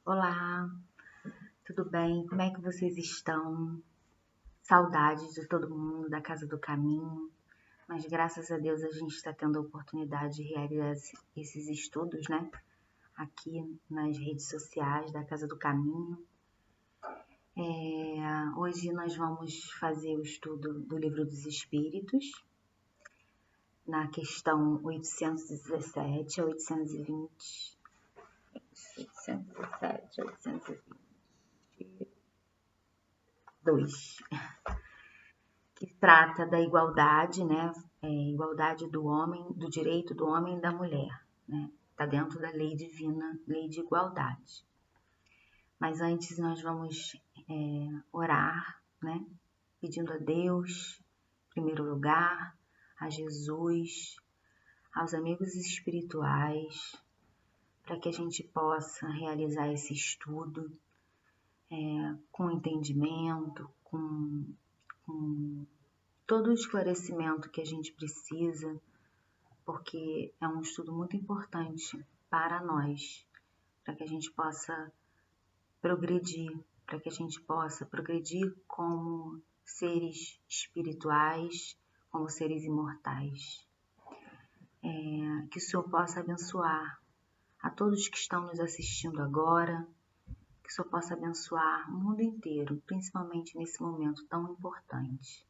Olá, tudo bem? Como é que vocês estão? Saudades de todo mundo, da Casa do Caminho, mas graças a Deus a gente está tendo a oportunidade de realizar esses estudos, né? Aqui nas redes sociais da Casa do Caminho. Hoje nós vamos fazer o estudo do Livro dos Espíritos, na questão 817 a 820. 817 a 822. Que trata da igualdade, né? Igualdade do homem, do direito do homem e da mulher, né? Está dentro da lei divina, lei de igualdade. Mas antes nós vamos orar, né? Pedindo a Deus, em primeiro lugar, a Jesus, aos amigos espirituais, para que a gente possa realizar esse estudo com entendimento, com todo o esclarecimento que a gente precisa, porque é um estudo muito importante para nós, para que a gente possa progredir, como seres espirituais, como seres imortais. Que o Senhor possa abençoar a todos que estão nos assistindo agora, que o Senhor possa abençoar o mundo inteiro, principalmente nesse momento tão importante.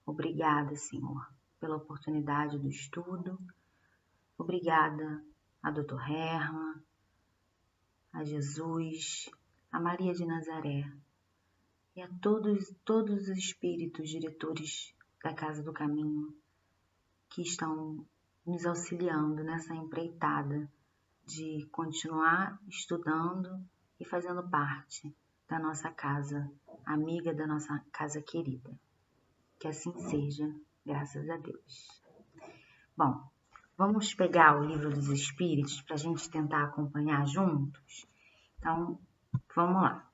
Obrigada, Senhor, pela oportunidade do estudo. Obrigada a Dr. Herman, a Jesus, a Maria de Nazaré e a todos os espíritos diretores da Casa do Caminho que estão nos auxiliando nessa empreitada de continuar estudando e fazendo parte da nossa casa, amiga da nossa casa querida. Que assim seja, graças a Deus. Bom, vamos pegar o Livro dos Espíritos para a gente tentar acompanhar juntos? Então, vamos lá.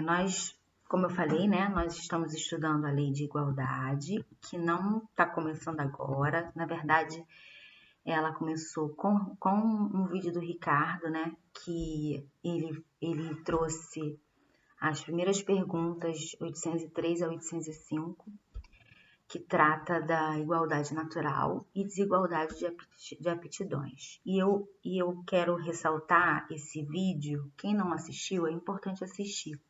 Nós, como eu falei, né, nós estamos estudando a Lei de Igualdade, que não está começando agora. Na verdade, ela começou com um vídeo do Ricardo, né, que ele trouxe as primeiras perguntas 803 a 805, que trata da igualdade natural e desigualdade de aptidões. E eu quero ressaltar esse vídeo, quem não assistiu, é importante assistir,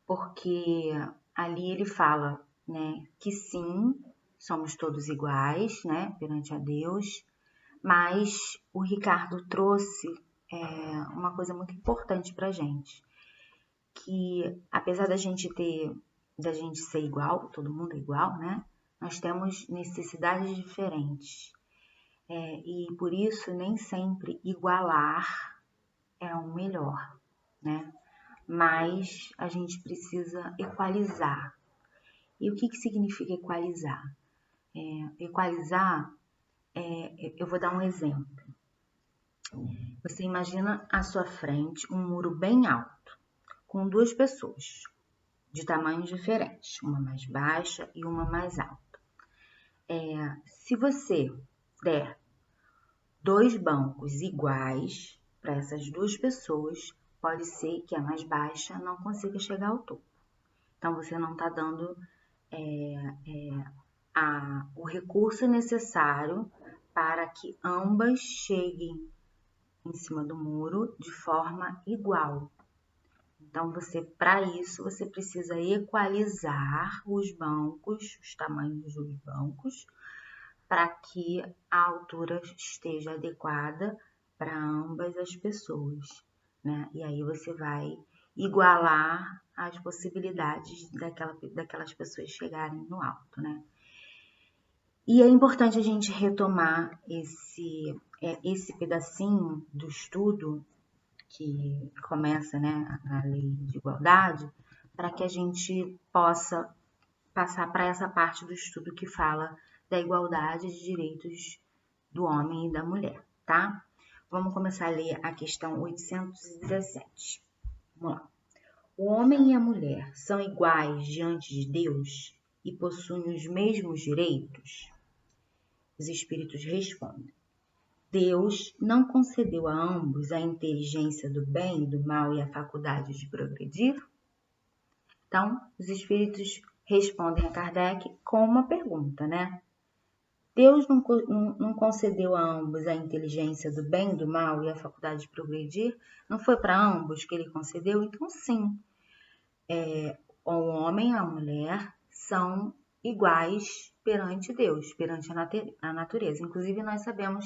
porque ali ele fala, né, que sim, somos todos iguais, né, perante a Deus, mas o Ricardo trouxe uma coisa muito importante para a gente, que apesar da gente ser igual, todo mundo é igual, né? Nós temos necessidades diferentes. E por isso nem sempre igualar é o melhor, né? Mas a gente precisa equalizar. E o que significa equalizar? Equalizar, eu vou dar um exemplo. Você imagina à sua frente um muro bem alto, com duas pessoas de tamanhos diferentes, uma mais baixa e uma mais alta. Se você der 2 bancos iguais para essas duas pessoas, pode ser que a mais baixa não consiga chegar ao topo. Então, você não está dando o recurso necessário para que ambas cheguem em cima do muro de forma igual. Então, para isso, você precisa equalizar os bancos, os tamanhos dos bancos, para que a altura esteja adequada para ambas as pessoas, né? E aí você vai igualar as possibilidades daquelas pessoas chegarem no alto, né? E é importante a gente retomar esse pedacinho do estudo que começa, né, na lei de igualdade, para que a gente possa passar para essa parte do estudo que fala da igualdade de direitos do homem e da mulher, tá? Vamos começar a ler a questão 817. Vamos lá. O homem e a mulher são iguais diante de Deus e possuem os mesmos direitos? Os espíritos respondem. Deus não concedeu a ambos a inteligência do bem e do mal e a faculdade de progredir? Então, os espíritos respondem a Kardec com uma pergunta, né? Deus não concedeu a ambos a inteligência do bem e do mal e a faculdade de progredir? Não foi para ambos que ele concedeu? Então, sim. O homem e a mulher são iguais perante Deus, perante a natureza. Inclusive, nós sabemos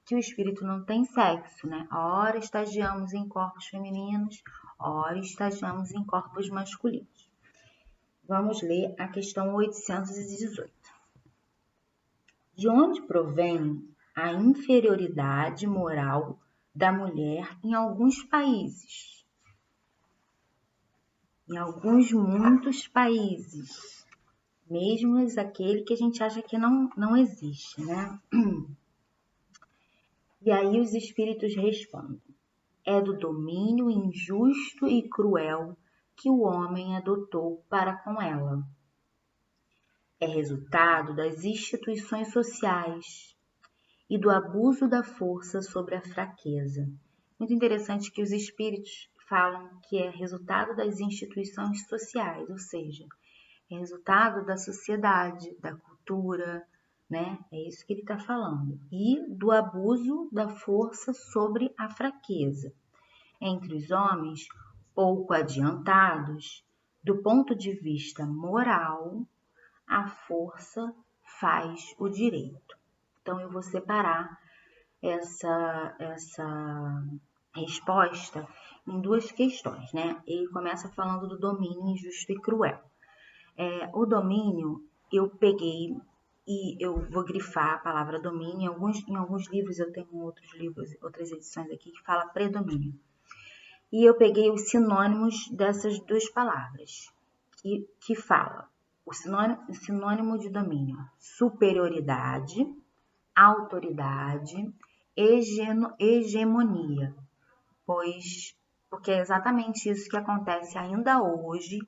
que o espírito não tem sexo, né? Ora estagiamos em corpos femininos, ora estagiamos em corpos masculinos. Vamos ler a questão 818. De onde provém a inferioridade moral da mulher em alguns países? Em muitos países, mesmo aquele que a gente acha que não existe, né? E aí os espíritos respondem: é do domínio injusto e cruel que o homem adotou para com ela. É resultado das instituições sociais e do abuso da força sobre a fraqueza. Muito interessante que os espíritos falam que é resultado das instituições sociais, ou seja, é resultado da sociedade, da cultura, né? É isso que ele está falando. E do abuso da força sobre a fraqueza. Entre os homens pouco adiantados, do ponto de vista moral, a força faz o direito. Então, eu vou separar essa resposta em duas questões, né? Ele começa falando do domínio injusto e cruel. O domínio, eu peguei e eu vou grifar a palavra domínio. Em alguns livros, eu tenho outras edições aqui que fala predomínio. E eu peguei os sinônimos dessas duas palavras, que fala o sinônimo de domínio: superioridade, autoridade, hegemonia. Porque é exatamente isso que acontece ainda hoje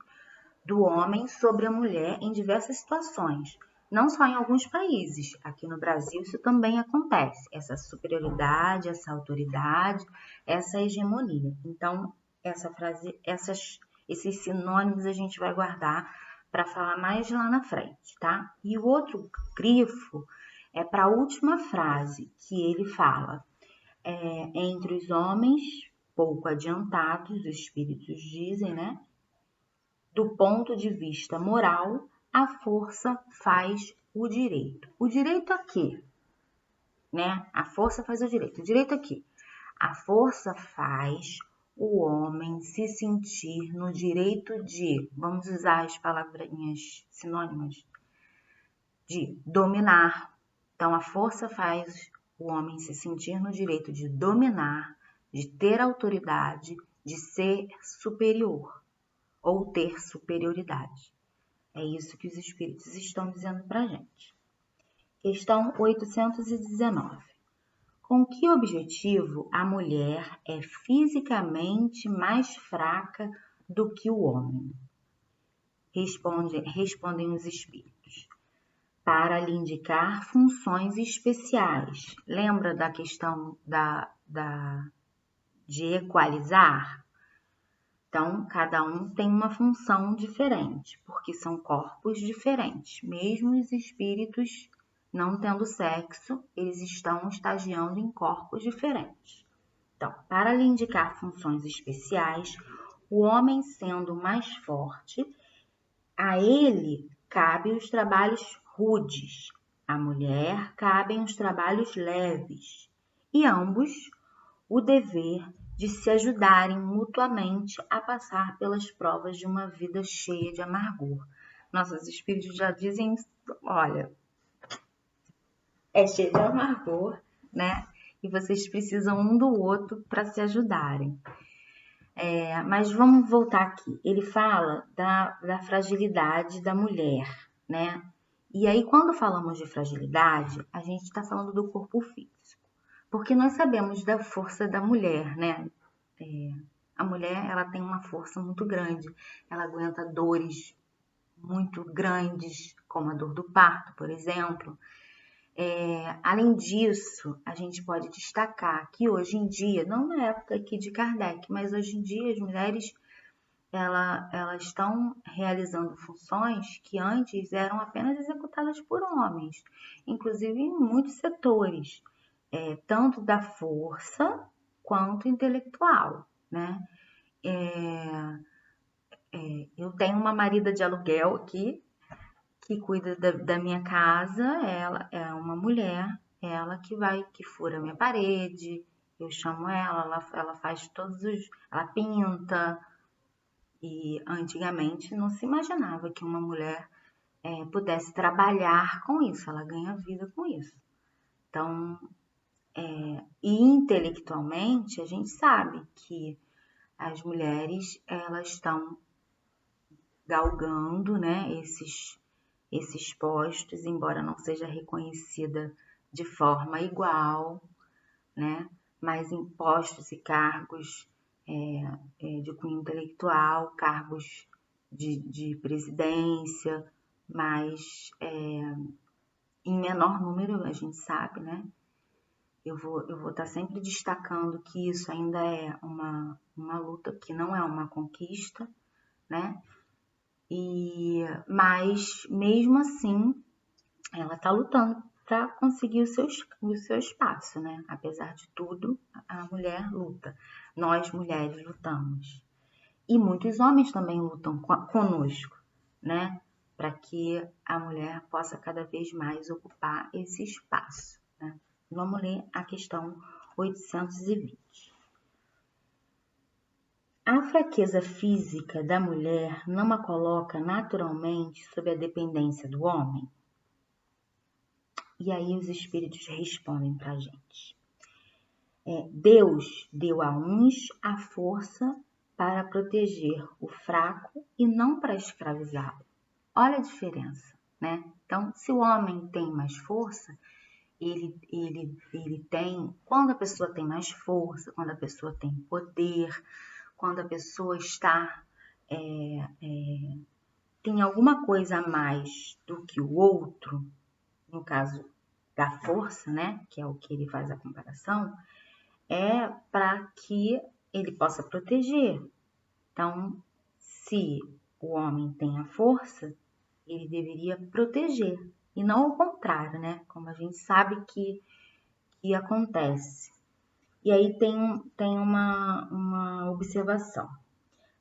do homem sobre a mulher em diversas situações. Não só em alguns países, aqui no Brasil isso também acontece, essa superioridade, essa autoridade, essa hegemonia. Então, esses sinônimos a gente vai guardar para falar mais lá na frente, tá? E o outro grifo é para a última frase, que ele fala: entre os homens pouco adiantados, os espíritos dizem, né? Do ponto de vista moral, a força faz o direito. O direito a quê? Né? A força faz o direito. O direito a quê? A força faz o homem se sentir no direito de, vamos usar as palavrinhas sinônimas, de dominar. Então, a força faz o homem se sentir no direito de dominar, de ter autoridade, de ser superior ou ter superioridade. É isso que os espíritos estão dizendo para a gente. Questão 819. Com que objetivo a mulher é fisicamente mais fraca do que o homem? Respondem os espíritos: para lhe indicar funções especiais. Lembra da questão de equalizar? Então, cada um tem uma função diferente, porque são corpos diferentes. Mesmo os espíritos não tendo sexo, eles estão estagiando em corpos diferentes. Então, para lhe indicar funções especiais, o homem sendo mais forte, a ele cabem os trabalhos rudes, a mulher cabem os trabalhos leves, e ambos o dever de se ajudarem mutuamente a passar pelas provas de uma vida cheia de amargor. Nossos espíritos já dizem, olha, é cheio de amargor, né? E vocês precisam um do outro para se ajudarem. Mas vamos voltar aqui. Ele fala da fragilidade da mulher, né? E aí, quando falamos de fragilidade, a gente está falando do corpo físico. Porque nós sabemos da força da mulher, né? A mulher, ela tem uma força muito grande. Ela aguenta dores muito grandes, como a dor do parto, por exemplo. Além disso, a gente pode destacar que hoje em dia, não na época aqui de Kardec, mas hoje em dia as mulheres elas estão realizando funções que antes eram apenas executadas por homens, inclusive em muitos setores, tanto da força quanto intelectual, né? Eu tenho uma marida de aluguel aqui que cuida da minha casa, ela é uma mulher, ela que fura a minha parede, eu chamo ela faz ela pinta, e antigamente não se imaginava que uma mulher pudesse trabalhar com isso, ela ganha vida com isso. Então, e intelectualmente a gente sabe que as mulheres elas estão galgando, né, esses postos, embora não seja reconhecida de forma igual, né? Mas em postos e cargos de cunho intelectual, cargos de presidência, mas em menor número, a gente sabe, né? Eu vou estar sempre destacando que isso ainda é uma luta, que não é uma conquista, né? Mas mesmo assim, ela está lutando para conseguir o seu espaço, né? Apesar de tudo, a mulher luta. Nós, mulheres, lutamos. E muitos homens também lutam conosco, né? Para que a mulher possa cada vez mais ocupar esse espaço, né? Vamos ler a questão 820. A fraqueza física da mulher não a coloca naturalmente sob a dependência do homem? E aí os espíritos respondem para a gente. Deus deu a uns a força para proteger o fraco e não para escravizá-lo. Olha a diferença, né? Então, se o homem tem mais força, ele tem... Quando a pessoa tem mais força, quando a pessoa tem poder, quando a pessoa está... tem alguma coisa a mais do que o outro, no caso da força, né? Que é o que ele faz a comparação, é para que ele possa proteger. Então, se o homem tem a força, ele deveria proteger, e não o contrário, né? Como a gente sabe que acontece. E aí tem uma observação.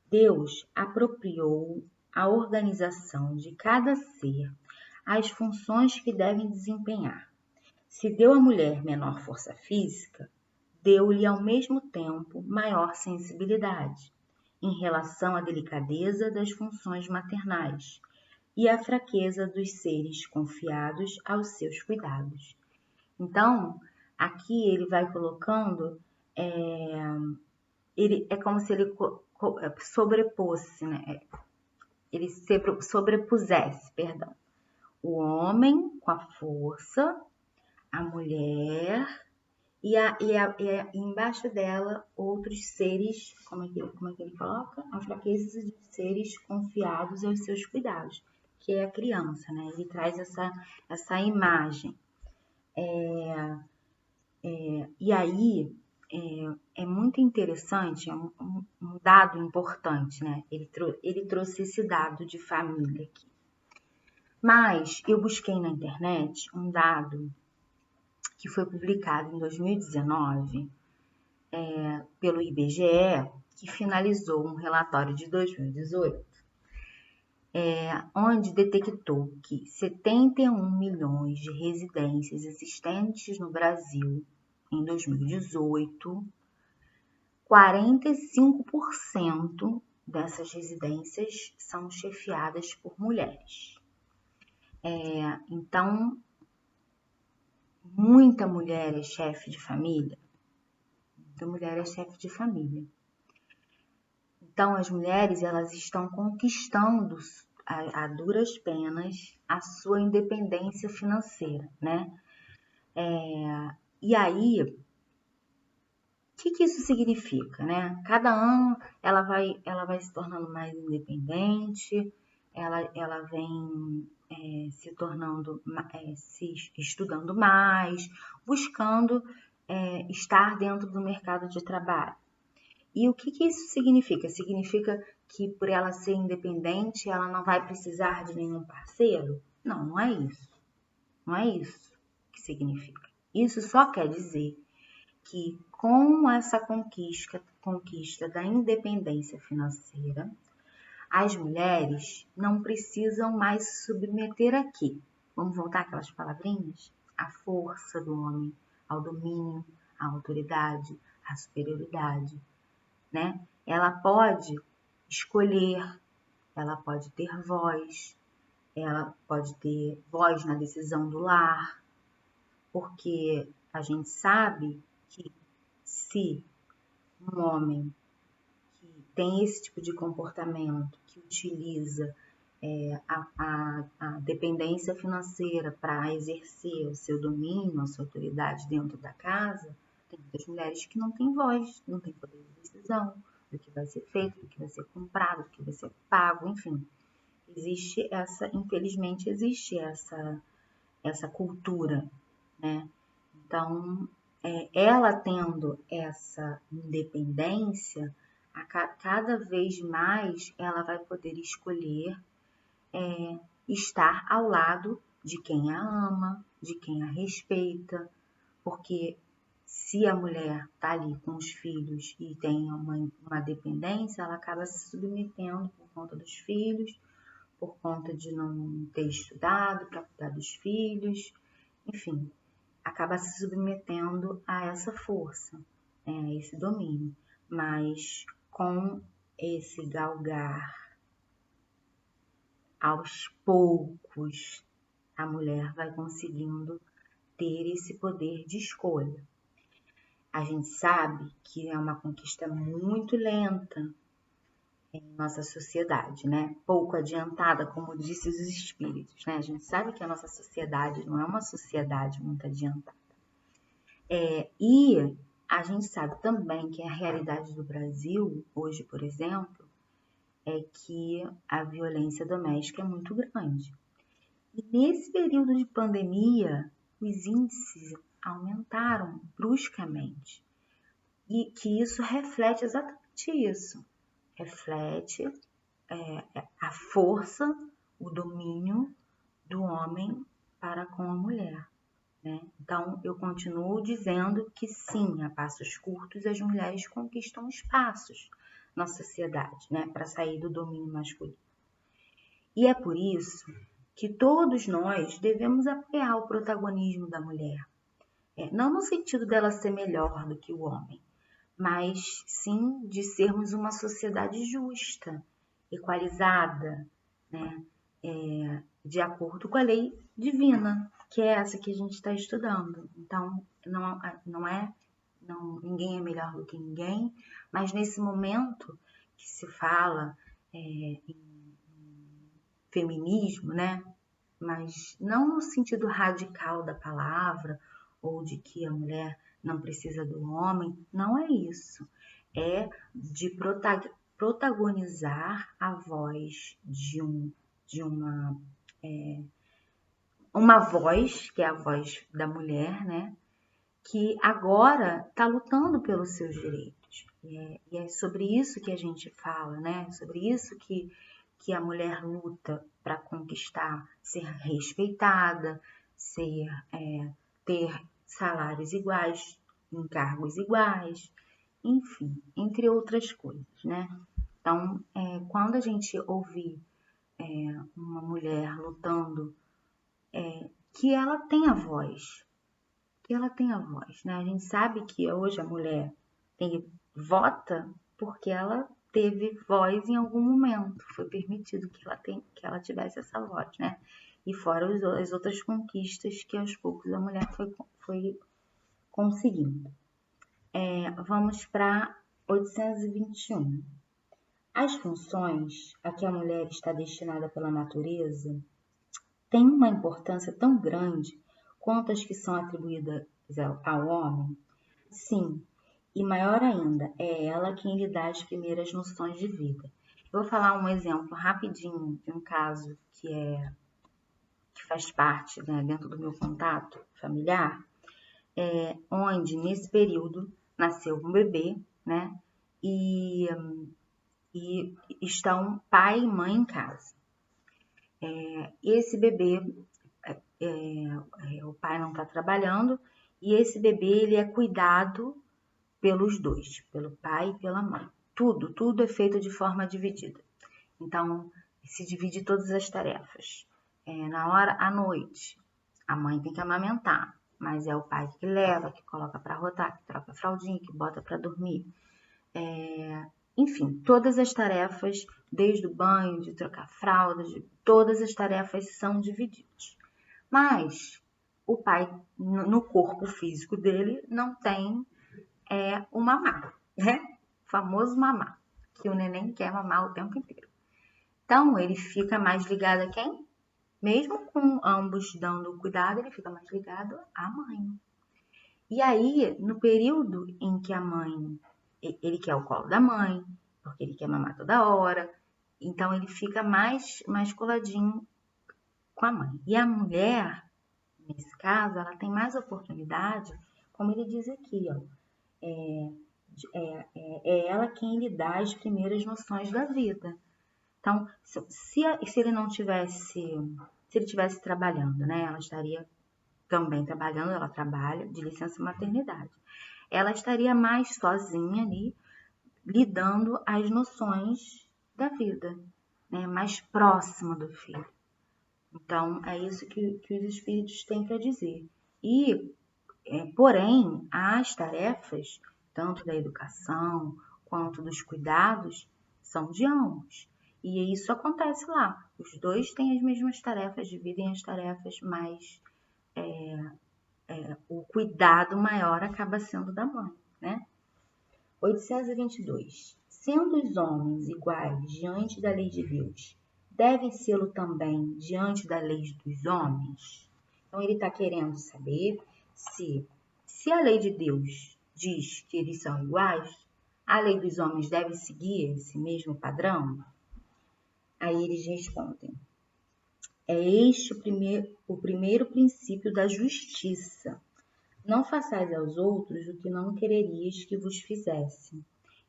Deus apropriou a organização de cada ser as funções que devem desempenhar. Se deu à mulher menor força física, deu-lhe ao mesmo tempo maior sensibilidade em relação à delicadeza das funções maternais e à fraqueza dos seres confiados aos seus cuidados. Então, aqui ele vai colocando, ele é como se ele sobrepusesse, né? Ele se sobrepusesse, perdão. O homem com a força, a mulher e embaixo dela outros seres, como é que ele coloca? A fraqueza de seres confiados aos seus cuidados, que é a criança, né? Ele traz essa imagem. E aí é muito interessante, é um dado importante, né? Ele trouxe esse dado de família aqui. Mas eu busquei na internet um dado que foi publicado em 2019 pelo IBGE, que finalizou um relatório de 2018, onde detectou que 71 milhões de residências existentes no Brasil em 2018, 45% dessas residências são chefiadas por mulheres. Então, muita mulher é chefe de família. Então, as mulheres elas estão conquistando a duras penas a sua independência financeira, né? E aí, o que isso significa, né? Cada ano ela vai se tornando mais independente, ela vem se tornando, se estudando mais, buscando estar dentro do mercado de trabalho. E o que isso significa? Significa que por ela ser independente, ela não vai precisar de nenhum parceiro? Não, não é isso. Não é isso que significa. Isso só quer dizer que com essa conquista da independência financeira, as mulheres não precisam mais se submeter aqui. Vamos voltar aquelas palavrinhas? À força do homem, ao domínio, à autoridade, à superioridade, né? Ela pode escolher, ela pode ter voz, ela pode ter voz na decisão do lar, porque a gente sabe que se um homem que tem esse tipo de comportamento, que utiliza a dependência financeira para exercer o seu domínio, a sua autoridade dentro da casa, tem muitas mulheres que não têm voz, não têm poder de decisão do que vai ser feito, do que vai ser comprado, do que vai ser pago, enfim. Infelizmente existe essa cultura, né? Então, ela tendo essa independência, cada vez mais ela vai poder escolher estar ao lado de quem a ama, de quem a respeita, porque se a mulher está ali com os filhos e tem uma dependência, ela acaba se submetendo por conta dos filhos, por conta de não ter estudado para cuidar dos filhos, enfim, acaba se submetendo a essa força, a esse domínio. Mas com esse galgar, aos poucos, a mulher vai conseguindo ter esse poder de escolha. A gente sabe que é uma conquista muito lenta em nossa sociedade, né? Pouco adiantada, como disse os espíritos, né? A gente sabe que a nossa sociedade não é uma sociedade muito adiantada. E a gente sabe também que a realidade do Brasil, hoje, por exemplo, é que a violência doméstica é muito grande. E nesse período de pandemia, os índices aumentaram bruscamente. E que isso reflete exatamente isso. Reflete a força, o domínio do homem para com a mulher, né? Então, eu continuo dizendo que sim, a passos curtos as mulheres conquistam espaços na sociedade, né, para sair do domínio masculino. E é por isso que todos nós devemos apoiar o protagonismo da mulher. Não no sentido dela ser melhor do que o homem, mas sim de sermos uma sociedade justa, equalizada, né? De acordo com a lei divina, que é essa que a gente está estudando. Então, ninguém é melhor do que ninguém, mas nesse momento que se fala em feminismo, né? Mas não no sentido radical da palavra, ou de que a mulher não precisa do homem, não é isso. É de protagonizar a voz de uma voz, que é a voz da mulher, né? Que agora está lutando pelos seus direitos. E é sobre isso que a gente fala, né? Sobre isso que a mulher luta para conquistar, ser respeitada, ter salários iguais, encargos iguais, enfim, entre outras coisas, né? Então, quando a gente ouvir uma mulher lutando, que ela tenha voz, né? A gente sabe que hoje a mulher vota porque ela teve voz em algum momento, foi permitido que ela tivesse essa voz, né? E fora as outras conquistas que aos poucos a mulher foi conseguindo. Vamos para 821. As funções a que a mulher está destinada pela natureza têm uma importância tão grande quanto as que são atribuídas ao homem? Sim, e maior ainda, é ela quem lhe dá as primeiras noções de vida. Eu vou falar um exemplo rapidinho de um caso que faz parte, né, dentro do meu contato familiar, onde nesse período nasceu um bebê, né, e estão pai e mãe em casa. Esse bebê, o pai não está trabalhando, e esse bebê ele é cuidado pelos dois, pelo pai e pela mãe. Tudo é feito de forma dividida. Então, se divide todas as tarefas. Na hora, à noite, a mãe tem que amamentar, mas é o pai que leva, que coloca para rotar, que troca a fraldinha, que bota para dormir. Enfim, todas as tarefas, desde o banho, de trocar fraldas, todas as tarefas são divididas. Mas o pai, no corpo físico dele, não tem o mamar, né? O famoso mamar, que o neném quer mamar o tempo inteiro. Então, ele fica mais ligado a quem? Mesmo com ambos dando cuidado, ele fica mais ligado à mãe. E aí, no período em que a mãe, ele quer o colo da mãe, porque ele quer mamar toda hora, então ele fica mais coladinho com a mãe. E a mulher, nesse caso, ela tem mais oportunidade, como ele diz aqui, ó, é ela quem lhe dá as primeiras noções da vida. Então, se ele não tivesse, se ele estivesse trabalhando, né, ela estaria também trabalhando, ela trabalha de licença maternidade. Ela estaria mais sozinha ali, lidando as noções da vida, né, mais próxima do filho. Então, é isso que os espíritos têm para dizer. E, porém, as tarefas, tanto da educação quanto dos cuidados, são de ambos. E isso acontece lá. Os dois têm as mesmas tarefas, dividem as tarefas, mas o cuidado maior acaba sendo da mãe, né? 822. Sendo os homens iguais diante da lei de Deus, devem sê-lo também diante da lei dos homens? Então, ele está querendo saber se a lei de Deus diz que eles são iguais, a lei dos homens deve seguir esse mesmo padrão? Aí eles respondem: é este o primeiro princípio da justiça. Não façais aos outros o que não quererias que vos fizessem.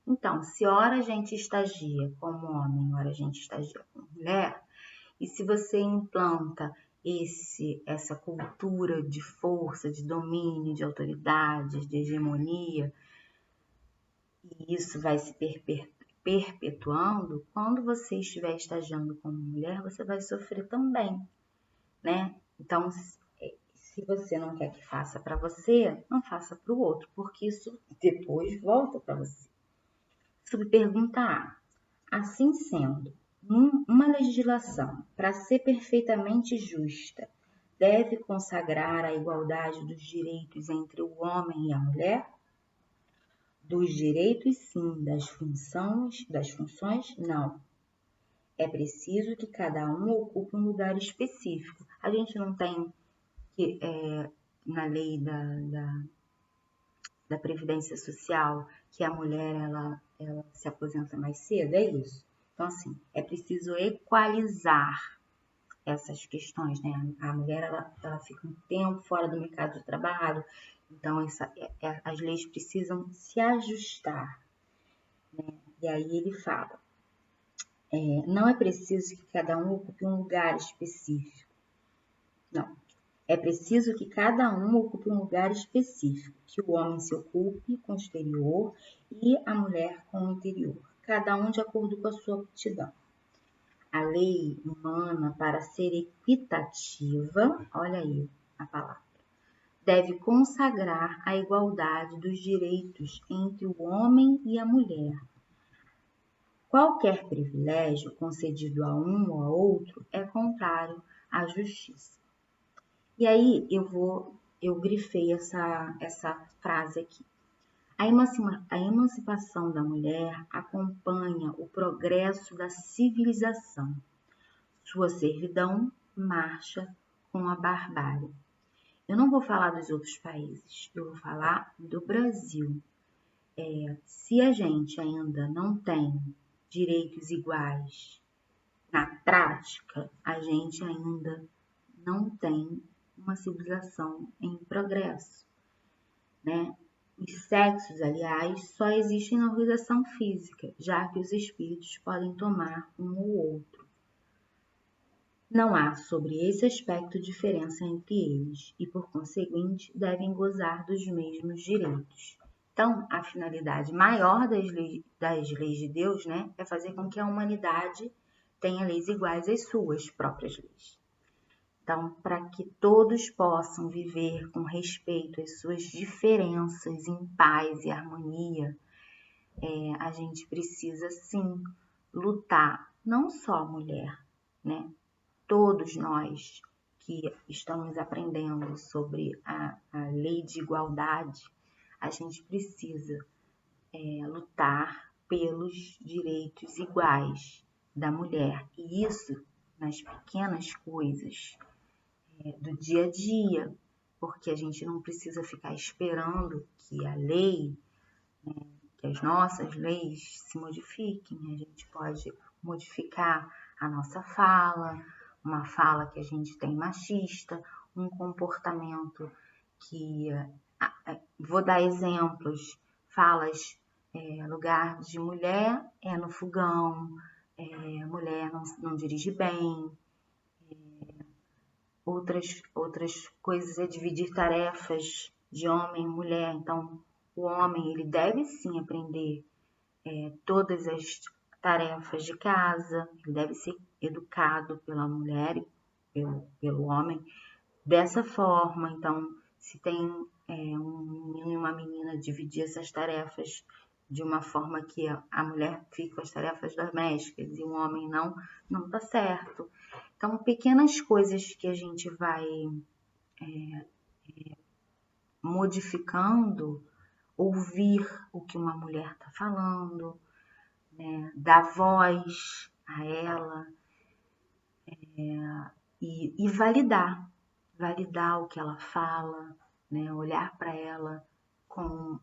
Então, se ora a gente estagia como homem, ora a gente estagia como mulher, e se você implanta essa cultura de força, de domínio, de autoridade, de hegemonia, e isso vai se perpetuando, quando você estiver estagiando como mulher, você vai sofrer também, né? Então, se você não quer que faça para você, não faça para o outro, porque isso depois volta para você. Subpergunta A. Assim sendo, uma legislação, para ser perfeitamente justa, deve consagrar a igualdade dos direitos entre o homem e a mulher? Dos direitos, sim, das funções, não. É preciso que cada um ocupe um lugar específico. A gente não tem que, na lei da Previdência Social, que a mulher ela se aposenta mais cedo, é isso. Então, assim, é preciso equalizar essas questões, né? A mulher, ela fica um tempo fora do mercado de trabalho, então as leis precisam se ajustar, né? E aí ele fala, não é preciso que cada um ocupe um lugar específico, não. É preciso que cada um ocupe um lugar específico, que o homem se ocupe com o exterior e a mulher com o interior, cada um de acordo com a sua aptidão. A lei humana, para ser equitativa, olha aí a palavra, deve consagrar a igualdade dos direitos entre o homem e a mulher. Qualquer privilégio concedido a um ou a outro é contrário à justiça. E aí eu grifei essa frase aqui. A emancipação da mulher acompanha o progresso da civilização. Sua servidão marcha com a barbárie. Eu não vou falar dos outros países, eu vou falar do Brasil. Se a gente ainda não tem direitos iguais, na prática, a gente ainda não tem uma civilização em progresso, né? Os sexos, aliás, só existem na organização física, já que os espíritos podem tomar um ou outro. Não há sobre esse aspecto diferença entre eles e, por conseguinte, devem gozar dos mesmos direitos. Então, a finalidade maior das leis de Deus, né, é fazer com que a humanidade tenha leis iguais às suas próprias leis. Então, para que todos possam viver com respeito às suas diferenças em paz e harmonia, a gente precisa sim lutar, não só a mulher, né? Todos nós que estamos aprendendo sobre a lei de igualdade, a gente precisa lutar pelos direitos iguais da mulher. E isso nas pequenas coisas do dia a dia, porque a gente não precisa ficar esperando que a lei, que as nossas leis se modifiquem. A gente pode modificar a nossa fala, uma fala que a gente tem machista, um comportamento que, vou dar exemplos, falas, lugar de mulher é no fogão, mulher não dirige bem, outras coisas é dividir tarefas de homem e mulher. Então, o homem ele deve sim aprender todas as tarefas de casa, ele deve ser educado pela mulher e pelo homem dessa forma. Então, se tem um menino e uma menina, dividir essas tarefas de uma forma que a mulher fique com as tarefas domésticas e o homem não tá certo. Então, pequenas coisas que a gente vai modificando, ouvir o que uma mulher está falando, né? Dar voz a ela e validar o que ela fala, né? Olhar para ela com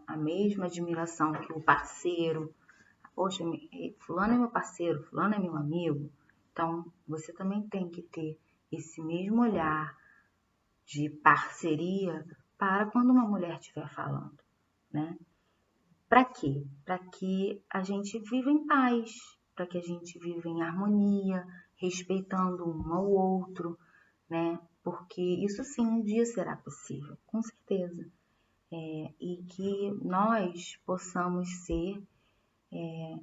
a mesma admiração que o parceiro. Poxa, fulano é meu parceiro, fulano é meu amigo. Então, você também tem que ter esse mesmo olhar de parceria para quando uma mulher estiver falando, né? Para quê? Para que a gente viva em paz, para que a gente viva em harmonia, respeitando um ao outro, né? Porque isso sim um dia será possível, com certeza. E que nós possamos ser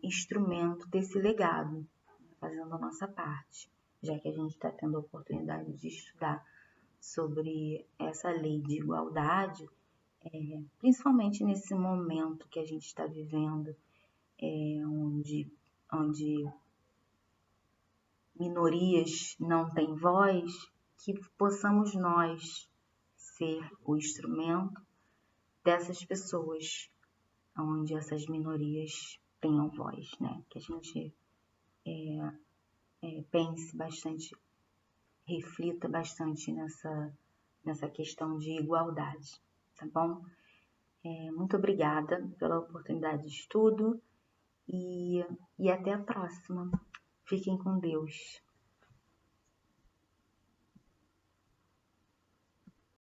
instrumento desse legado, fazendo a nossa parte, já que a gente está tendo a oportunidade de estudar sobre essa lei de igualdade, principalmente nesse momento que a gente está vivendo, onde minorias não têm voz, que possamos nós ser o instrumento dessas pessoas, onde essas minorias tenham voz, né? Que a gente pense bastante, reflita bastante nessa questão de igualdade, tá bom? Muito obrigada pela oportunidade de estudo e até a próxima. Fiquem com Deus.